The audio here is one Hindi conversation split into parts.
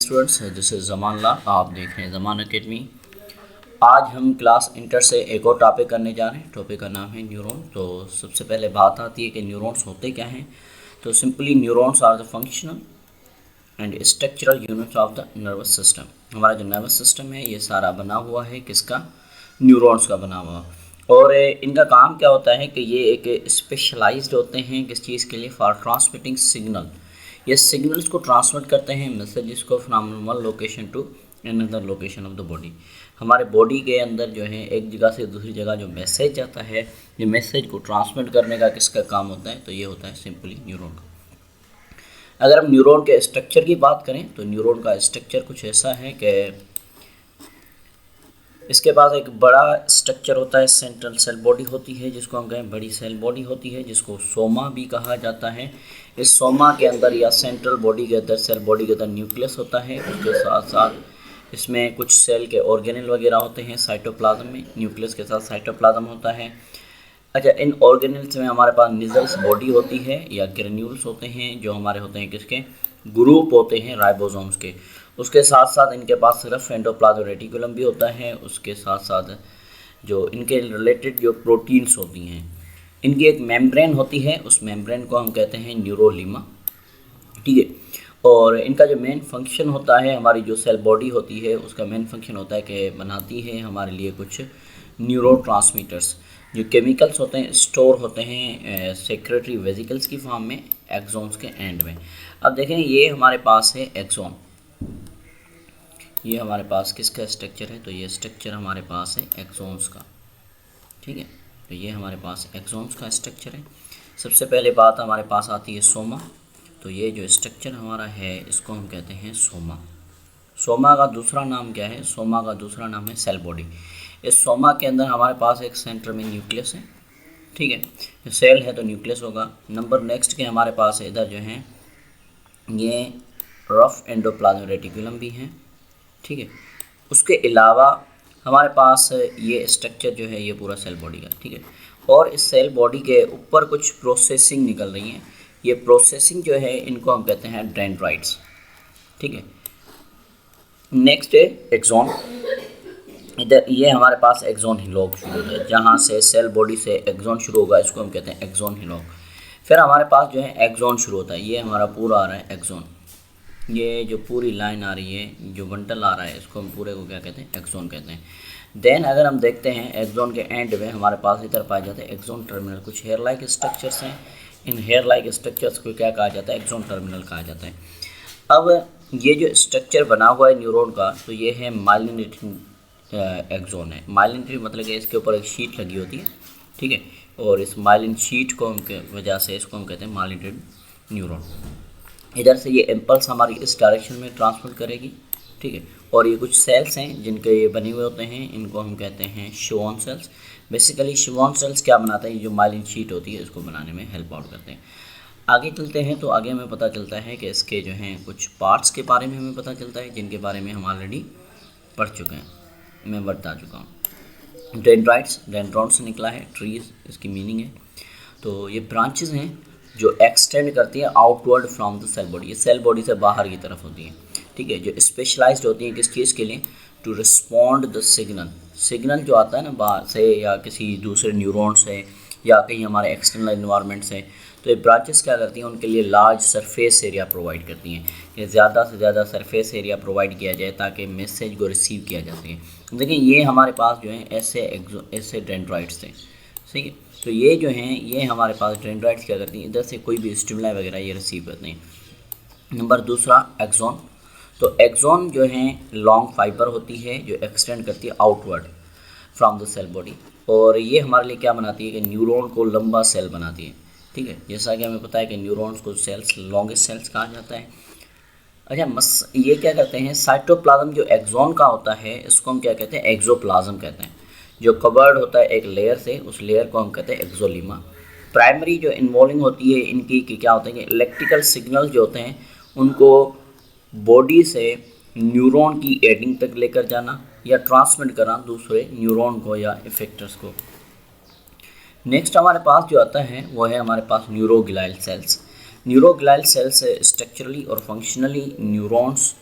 स्टूडेंट्स, दिस इज़ जमान ला। आप देख रहे हैं जमान अकेडमी। आज हम क्लास इंटर से एक और टॉपिक करने जा रहे हैं। टॉपिक का नाम है न्यूरॉन। तो सबसे पहले बात आती है कि न्यूरॉन्स होते क्या हैं। तो simply neurons are the functional and structural units of the nervous system. हमारा जो नर्वस सिस्टम है ये सारा बना हुआ है किसका? न्यूरॉन्स का बना हुआ। और इनका काम क्या होता है कि ये एक स्पेशलाइज्ड होते हैं किस चीज़ के लिए? For transmitting signal. ये सिग्नल्स को ट्रांसमिट करते हैं मैसेजेस को from one location to another location of the body. हमारे बॉडी के अंदर जो है एक जगह से दूसरी जगह जो मैसेज जाता है, ये मैसेज को ट्रांसमिट करने का किसका काम होता है? तो ये होता है सिंपली न्यूरॉन का। अगर हम न्यूरॉन के स्ट्रक्चर की बात करें तो न्यूरॉन का स्ट्रक्चर कुछ ऐसा है कि इसके पास एक बड़ा स्ट्रक्चर होता है, सेंट्रल सेल बॉडी होती है जिसको हम कहें बड़ी सेल बॉडी होती है, जिसको सोमा भी कहा जाता है। इस सोमा के अंदर या सेंट्रल बॉडी के अंदर, सेल बॉडी के अंदर न्यूक्लियस होता है। उसके साथ साथ इसमें कुछ सेल के ऑर्गेनेल वगैरह होते हैं साइटोप्लाज्म में। न्यूक्लियस के साथ साइटोप्लाज्म होता है। अच्छा, इन ऑर्गेनेल्स में हमारे पास निजल्स बॉडी होती है या ग्रेन्यूल्स होते हैं जो हमारे होते हैं किसके? ग्रुप होते हैं राइबोसोम्स के। उसके साथ साथ इनके पास सिर्फ एंडोप्लाज्म रेटिकुलम भी होता है। उसके साथ साथ जो इनके रिलेटेड जो प्रोटीन्स होती हैं, इनकी एक मेम्ब्रेन होती है, उस मेम्ब्रेन को हम कहते हैं न्यूरोलीमा। ठीक है। और इनका जो मेन फंक्शन होता है, हमारी जो सेल बॉडी होती है उसका मेन फंक्शन होता है कि बनाती है हमारे लिए कुछ न्यूरोट्रांसमीटर्स। जो केमिकल्स होते हैं स्टोर होते हैं सेक्रेटरी वेसिकल्स की फॉर्म में एक्सोन्स के एंड में। अब देखें, ये हमारे पास है एक्सोन। ये हमारे पास किसका स्ट्रक्चर है? तो ये स्ट्रक्चर हमारे पास है एक्सोन्स का। ठीक है, तो ये हमारे पास एक्सोन्स का स्ट्रक्चर है। सबसे पहले बात हमारे पास आती है सोमा। तो ये जो स्ट्रक्चर हमारा है इसको हम कहते हैं सोमा। सोमा का दूसरा नाम क्या है? सोमा का दूसरा नाम है सेल बॉडी। इस सोमा के अंदर हमारे पास एक सेंटर में न्यूक्लियस है। ठीक है, सेल है तो न्यूक्लियस होगा। नंबर नेक्स्ट के हमारे पास इधर जो है ये रफ एंडोप्लाज्म रेटिकुलम भी है। ठीक है, उसके अलावा हमारे पास ये स्ट्रक्चर जो है ये पूरा सेल बॉडी का। ठीक है, और इस सेल बॉडी के ऊपर कुछ प्रोसेसिंग निकल रही हैं। ये प्रोसेसिंग जो है इनको हम कहते हैं डेंड्राइट्स। ठीक है, नेक्स्ट है एक्सोन। इधर ये हमारे पास एक्सोन हिलॉक शुरू होता है, जहाँ से सेल बॉडी से एक्सोन शुरू होगा इसको हम कहते हैं एक्सोन हिलॉक। फिर हमारे पास जो है एक्सोन शुरू होता है, ये हमारा पूरा आ रहा है एक्सोन। ये जो पूरी लाइन आ रही है, जो बंडल आ रहा है, इसको हम पूरे को क्या कहते हैं? एक्सोन कहते हैं। देन अगर हम देखते हैं एक्सोन के एंड में हमारे पास इधर पाए जाते हैं एक्सोन टर्मिनल। कुछ हेयर लाइक स्ट्रक्चर्स हैं, इन हेयर लाइक स्ट्रक्चर्स को क्या कहा जाता है? एक्सोन टर्मिनल कहा जाता है। अब ये जो स्ट्रक्चर बना हुआ है न्यूरॉन का, तो ये है माइलिनेटेड एक्सोन है। माइलिनेटेड मतलब कि इसके ऊपर एक शीट लगी होती है। ठीक है, और इस माइलिन शीट को हम वजह से इसको हम कहते हैं माइलिनेटेड न्यूरॉन। इधर से ये इम्पल्स हमारी इस डायरेक्शन में ट्रांसमिट करेगी। ठीक है, और ये कुछ सेल्स हैं जिनके ये बने हुए होते हैं, इनको हम कहते हैं शिवॉन सेल्स। बेसिकली शिवॉन सेल्स क्या बनाता है? ये जो माइलिन शीट होती है इसको बनाने में हेल्प आउट करते हैं। आगे चलते हैं तो आगे हमें पता चलता है कि इसके जो हैं कुछ पार्ट्स के बारे में हमें पता चलता है, जिनके बारे में हम ऑलरेडी पढ़ चुके हैं, मैं बता चुका हूँ। डेंड्राइट्स, डेंड्रॉन से निकला है, ट्रीज इसकी मीनिंग है। तो ये ब्रांचेस हैं जो एक्सटेंड करती है outward from the cell body. ये सेल बॉडी से बाहर की तरफ होती हैं। ठीक है, जो स्पेशलाइज्ड होती हैं किस चीज़ के लिए? To respond the signal. Signal जो आता है ना बाहर से या किसी दूसरे न्यूरॉन से या कहीं हमारे एक्सटर्नल इन्वायरमेंट से, तो ये ब्रांचेस क्या करती हैं? उनके लिए लार्ज सरफेस एरिया प्रोवाइड करती हैं कि ज़्यादा से ज़्यादा सरफेस एरिया प्रोवाइड किया जाए ताकि मैसेज को रिसीव किया जा सके। देखिए, ये हमारे पास जो है ऐसे डेंड्राइट्स थे। ठीक है, तो ये जो हैं ये हमारे पास डेंड्राइट्स क्या करती हैं? इधर से कोई भी स्टिमुलाई वगैरह ये रिसीव करते हैं। नंबर दूसरा एक्सोन। तो एक्सोन जो है लॉन्ग फाइबर होती है जो एक्सटेंड करती है outward from the cell body, और ये हमारे लिए क्या बनाती है कि न्यूरॉन को लंबा सेल बनाती है। ठीक है, जैसा कि हमें पता है कि न्यूरॉन्स को सेल्स लॉन्गेस्ट सेल्स कहा जाता है। अच्छा, ये क्या करते हैं? साइटोप्लाज्म जो एक्सोन का होता है इसको हम क्या कहते हैं? एक्सोप्लाज्म कहते हैं। जो कवर्ड होता है एक लेयर से, उस लेयर को हम कहते हैं एक्सोलीमा। प्राइमरी जो इन्वॉल्विंग होती है इनकी कि क्या होता है कि इलेक्ट्रिकल सिग्नल जो होते हैं उनको बॉडी से न्यूरॉन की एडिंग तक लेकर जाना या ट्रांसमिट करना दूसरे न्यूरॉन को या इफेक्टर्स को। नेक्स्ट हमारे पास जो आता है वो है हमारे पास न्यूरोग्लाइल सेल्स। न्यूरोग्लाइल सेल्स स्ट्रक्चरली और फंक्शनली न्यूरॉन्स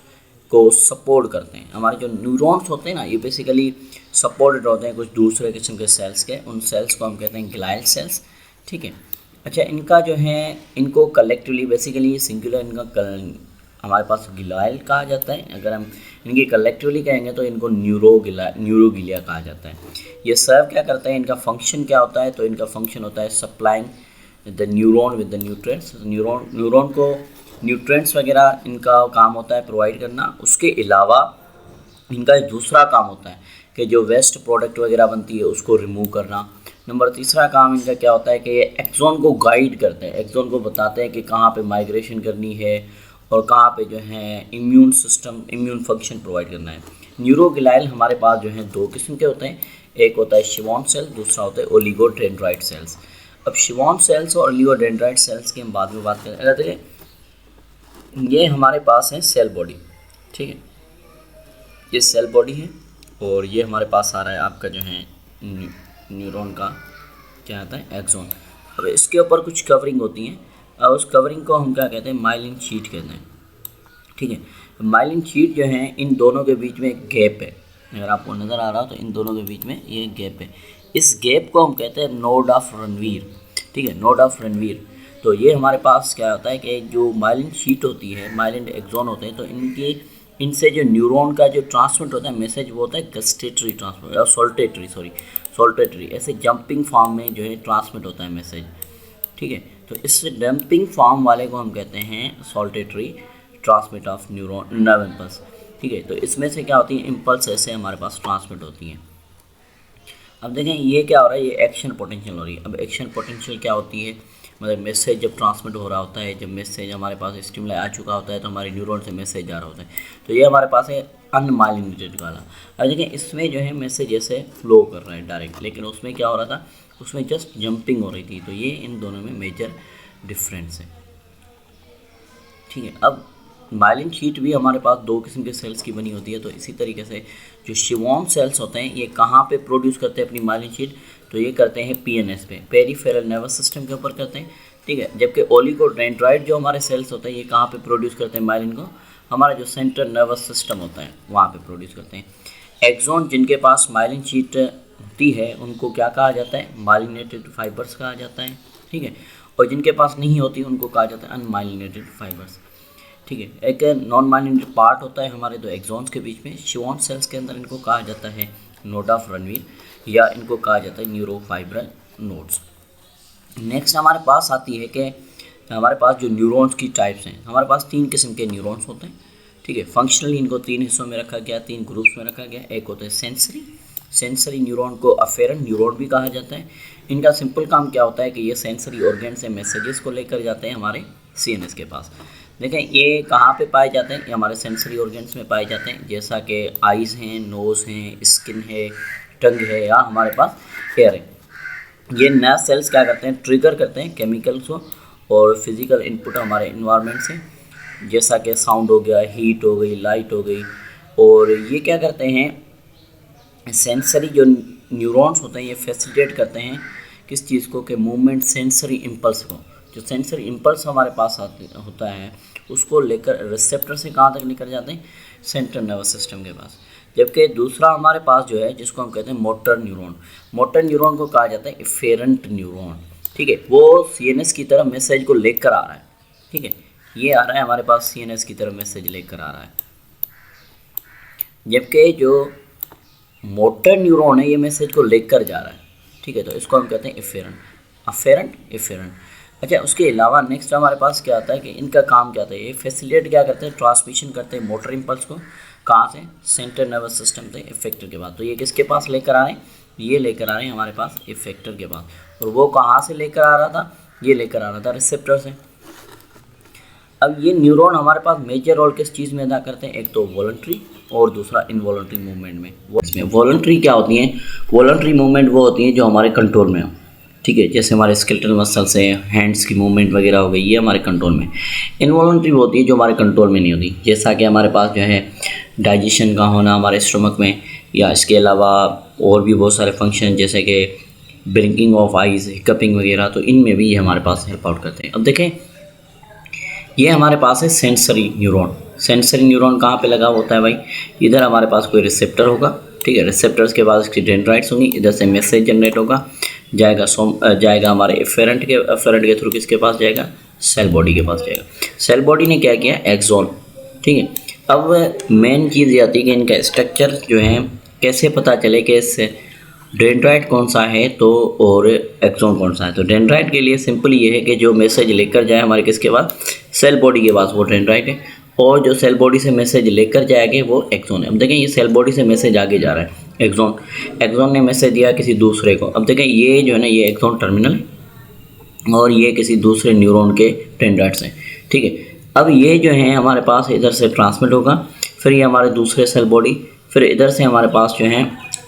को सपोर्ट करते हैं। हमारे जो न्यूरॉन्स होते हैं ना, ये बेसिकली सपोर्टेड होते हैं कुछ दूसरे किस्म के सेल्स के, उन सेल्स को हम कहते हैं ग्लाइल सेल्स, ठीक है। अच्छा, इनका जो है, इनको कलेक्टिवली बेसिकली सिंगुलर इनका हमारे पास गिलाइल कहा जाता है। अगर हम इनकी कलेक्टिवली कहेंगे तो इनको न्यूरोगिलिया कहा जाता है। ये सर्व क्या करते हैं, इनका फंक्शन क्या होता है, तो इनका फंक्शन होता है supplying the neuron with the nutrients. Neuron को न्यूट्रिएंट्स वगैरह इनका काम होता है प्रोवाइड करना। उसके अलावा इनका दूसरा काम होता है कि जो वेस्ट प्रोडक्ट वगैरह बनती है उसको रिमूव करना। नंबर तीसरा काम इनका क्या होता है कि ये एक्सोन को गाइड करते हैं, एक्सोन को बताते हैं कि कहाँ पे माइग्रेशन करनी है और कहाँ पे जो है immune system, immune function provide करना है। न्यूरोगिलाइल हमारे पास जो है दो किस्म के होते हैं, एक होता है शिवॉन सेल, दूसरा होता है ओलिगोडेंड्राइट सेल्स। अब शिवॉन सेल्स और ओलिगोडेंड्राइट सेल्स की हम बाद में बात करें। अगर देखिए, ये हमारे पास है सेल बॉडी, ठीक है, ये सेल बॉडी है और ये हमारे पास आ रहा है आपका जो है न्यूरॉन का क्या आता है, एक्सोन। अब इसके ऊपर कुछ कवरिंग होती हैं और उस कवरिंग को हम क्या कहते हैं, माइलिन शीट कहते हैं, ठीक है। माइलिन शीट जो है, इन दोनों के बीच में एक गैप है, अगर आपको नज़र आ रहा हो तो इन दोनों के बीच में ये गैप है। इस गैप को हम कहते हैं नोड ऑफ रणवीर, ठीक है, नोड ऑफ रणवीर। तो ये हमारे पास क्या होता है कि जो माइलिन शीट होती है, माइलिन एक्सोन होते हैं, तो इनसे जो न्यूरॉन का जो ट्रांसमिट होता है मैसेज, वो होता है गस्टेटरी ट्रांसमिट या सोल्टेटरी, ऐसे जंपिंग फॉर्म में जो है ट्रांसमिट होता है मैसेज, ठीक है। तो इस जंपिंग फॉर्म वाले को हम कहते हैं saltatory transmission of neuron nerve impulse, ठीक है। तो इसमें से क्या होती है, इम्पल्स ऐसे हमारे पास ट्रांसमिट होती हैं। अब देखें ये क्या हो रहा है, ये एक्शन पोटेंशियल हो रही है। अब एक्शन पोटेंशियल क्या होती है, मतलब मैसेज जब ट्रांसमिट हो रहा होता है, जब मैसेज हमारे पास स्टिमुलाई आ चुका होता है तो हमारे न्यूरॉन से मैसेज जा रहा होता है, तो ये हमारे पास है अनमाइलिनेटेड वाला। अब देखिए इसमें जो है मैसेज ऐसे फ्लो कर रहा है डायरेक्ट, लेकिन उसमें क्या हो रहा था, उसमें जस्ट जंपिंग हो रही थी। तो ये इन दोनों में मेजर डिफरेंस है, ठीक है। अब माइलिन शीट भी हमारे पास दो किस्म के सेल्स की बनी होती है। तो इसी तरीके से जो शिवॉन सेल्स होते हैं, ये कहाँ पे प्रोड्यूस करते हैं अपनी माइलिन शीट, तो ये करते हैं पीएनएस पे, पेरिफेरल नर्वस सिस्टम के ऊपर करते हैं, ठीक है। जबकि ओलिगोडेंड्राइट जो हमारे सेल्स होते हैं, ये कहाँ पे प्रोड्यूस करते हैं माइलिन को, हमारा जो सेंट्रल नर्वस सिस्टम होता है वहाँ पे प्रोड्यूस करते हैं। एक्सोन जिनके पास माइलिन शीट होती है उनको क्या कहा जाता है, माइलिनेटेड फाइबर्स कहा जाता है, ठीक है। और जिनके पास नहीं होती उनको कहा जाता है अनमाइलिनेटेड फाइबर्स, ठीक है। एक नॉन माइलिनेटेड पार्ट होता है हमारे दो एक्सोन्स के बीच में, शिवॉन सेल्स के अंदर इनको कहा जाता है नोड ऑफ रणवीर, या इनको कहा जाता है न्यूरोफाइब्रल नोड्स। नेक्स्ट हमारे पास आती है कि हमारे पास जो न्यूरॉन्स की टाइप्स हैं, हमारे पास तीन किस्म के न्यूरॉन्स होते हैं, ठीक है। फंक्शनली इनको तीन हिस्सों में रखा गया, तीन ग्रुप्स में रखा गया। एक होता है सेंसरी न्यूरॉन को अफेरेंट न्यूरॉन भी कहा जाता है। इनका सिंपल काम क्या होता है कि ये सेंसरी ऑर्गन से मैसेजेस को लेकर जाते हैं हमारे सीएनएस के पास। देखें ये कहाँ पे पाए जाते हैं, ये हमारे सेंसरी ऑर्गन्स में पाए जाते हैं, जैसा कि आइज़ हैं, नोज़ हैं, स्किन है, टंग है, या हमारे पास हेयर है। ये नए सेल्स क्या करते हैं, ट्रिगर करते हैं केमिकल्स को और फिज़िकल इनपुट हमारे इन्वायरमेंट से, जैसा कि साउंड हो गया, हीट हो गई, लाइट हो गई। और ये क्या करते हैं, सेंसरी जो न्यूरॉन्स होते हैं ये फैसिलिटेट करते हैं किस चीज़ को, कि मूवमेंट सेंसरी इम्पल्स को। जो सेंसरी इम्पल्स हमारे पास होता है उसको लेकर रिसेप्टर से कहाँ तक लेकर जाते हैं, सेंट्रल नर्वस सिस्टम के पास। जबकि दूसरा हमारे पास जो है जिसको हम कहते हैं मोटर न्यूरॉन को कहा जाता है इफेरेंट न्यूरॉन, ठीक है। वो सीएनएस की तरफ मैसेज को लेकर आ रहा है, ठीक है। ये आ रहा है हमारे पास सीएनएस की तरफ मैसेज लेकर आ रहा है, जबकि जो मोटर न्यूरॉन है ये मैसेज को लेकर जा रहा है, ठीक है। तो इसको हम कहते हैं इफेरेंट। अच्छा, उसके अलावा नेक्स्ट हमारे पास क्या आता है कि इनका काम क्या होता है, ये फैसिलिटेट क्या करते हैं, ट्रांसमिशन करते हैं मोटर इम्पल्स को, कहाँ से, सेंट्रल नर्वस सिस्टम से इफेक्टर के पास। तो ये किसके पास लेकर आ रहे हैं, ये लेकर आ रहे हैं हमारे पास इफेक्टर के पास। और वो कहाँ से लेकर आ रहा था, ये लेकर आ रहा था रिसेप्टर से। अब ये न्यूरॉन हमारे पास मेजर रोल किस चीज़ में अदा करते हैं, एक तो वॉलंटरी और दूसरा इनवॉलंटरी मूवमेंट में। इसमें वॉलंटरी क्या होती हैं, वॉलंटरी मूवमेंट वो होती हैं जो हमारे कंट्रोल में हो, ठीक है। जैसे हमारे स्केलेटल मसल्स हैं, हैंड्स की मूवमेंट वगैरह हो गई, ये हमारे कंट्रोल में। इनवॉलंटरी वो होती है जो हमारे कंट्रोल में नहीं होती, जैसा कि हमारे पास जो है डाइजेशन का होना हमारे स्टमक में, या इसके अलावा और भी बहुत सारे फंक्शन जैसे कि ब्लिंकिंग ऑफ आइज़, हिकअपिंग वगैरह, तो इनमें भी ये हमारे पास हेल्प आउट करते हैं। अब देखें ये हमारे पास है सेंसरी सेंसरी न्यूरॉन कहाँ पे लगा होता है भाई, इधर हमारे पास कोई रिसेप्टर होगा, ठीक है, रिसेप्टर्स के बाद इसकी डेंड्राइट्स होंगी, इधर से मैसेज जनरेट होगा, जाएगा हमारे एफेरेंट के थ्रू किसके पास जाएगा, सेल बॉडी के पास जाएगा। सेल बॉडी ने क्या किया, एक्सॉन, ठीक है। अब मेन चीज़ ये आती है कि इनका स्ट्रक्चर जो है कैसे पता चले कि इससे डेंड्राइट कौन सा है तो और एक्सॉन कौन सा है। तो डेंड्राइट के लिए सिंपल ये है कि जो मैसेज लेकर जाए हमारे किसके पास, सेल बॉडी के पास, वो डेंड्राइट है, और जो सेल बॉडी से मैसेज लेकर जाएंगे वो एक्सॉन है। अब देखें ये सेल बॉडी से मैसेज आगे जा रहा है, एक्सॉन ने मैसेज दिया किसी दूसरे को। अब देखें ये जो है ना, ये एक्सॉन टर्मिनल है और ये किसी दूसरे न्यूरॉन के डेंड्राइट्स हैं, ठीक है। अब ये जो है हमारे पास इधर से ट्रांसमिट होगा, फिर ये हमारे दूसरे सेल बॉडी, फिर इधर से हमारे पास जो है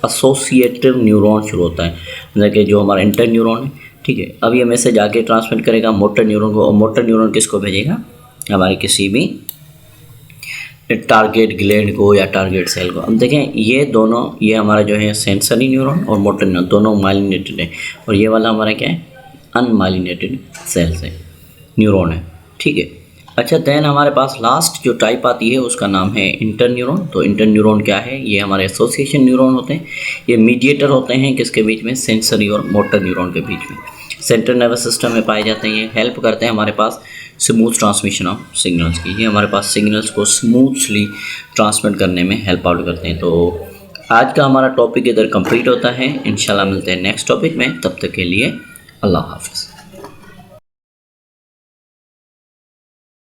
एसोसिएटिव न्यूरॉन शुरू होता है, मतलब कि जो हमारा इंटर न्यूरॉन है, ठीक है। अब ये मैसेज आगे ट्रांसमिट करेगा मोटर न्यूरॉन को, और मोटर न्यूरॉन किसको भेजेगा, हमारे किसी भी टारगेट ग्लैंड को या टारगेट सेल को। अब देखें ये दोनों, ये हमारा जो है सेंसरी न्यूरॉन और मोटर न्यूरॉन दोनों माइलिनेटेड है, और ये वाला हमारा क्या है, अनमाइलिनेटेड सेल्स है, न्यूरॉन है, ठीक है। अच्छा, देन हमारे पास लास्ट जो टाइप आती है उसका नाम है इंटर न्यूरॉन। तो इंटर न्यूरॉन क्या है, ये हमारे एसोसिएशन न्यूरॉन होते हैं, ये मीडिएटर होते हैं किसके बीच में, सेंसरी और मोटर न्यूरॉन के बीच में, सेंट्रल नर्वस सिस्टम में पाए जाते हैं। ये हेल्प करते हैं हमारे पास स्मूथ ट्रांसमिशन ऑफ सिग्नल्स की, ये हमारे पास सिग्नल्स को स्मूथली ट्रांसमिट करने में हेल्प आउट करते हैं। तो आज का हमारा टॉपिक इधर कंप्लीट होता है, इंशाल्लाह मिलते हैं नेक्स्ट टॉपिक में, तब तक के लिए अल्लाह हाफ़िज़।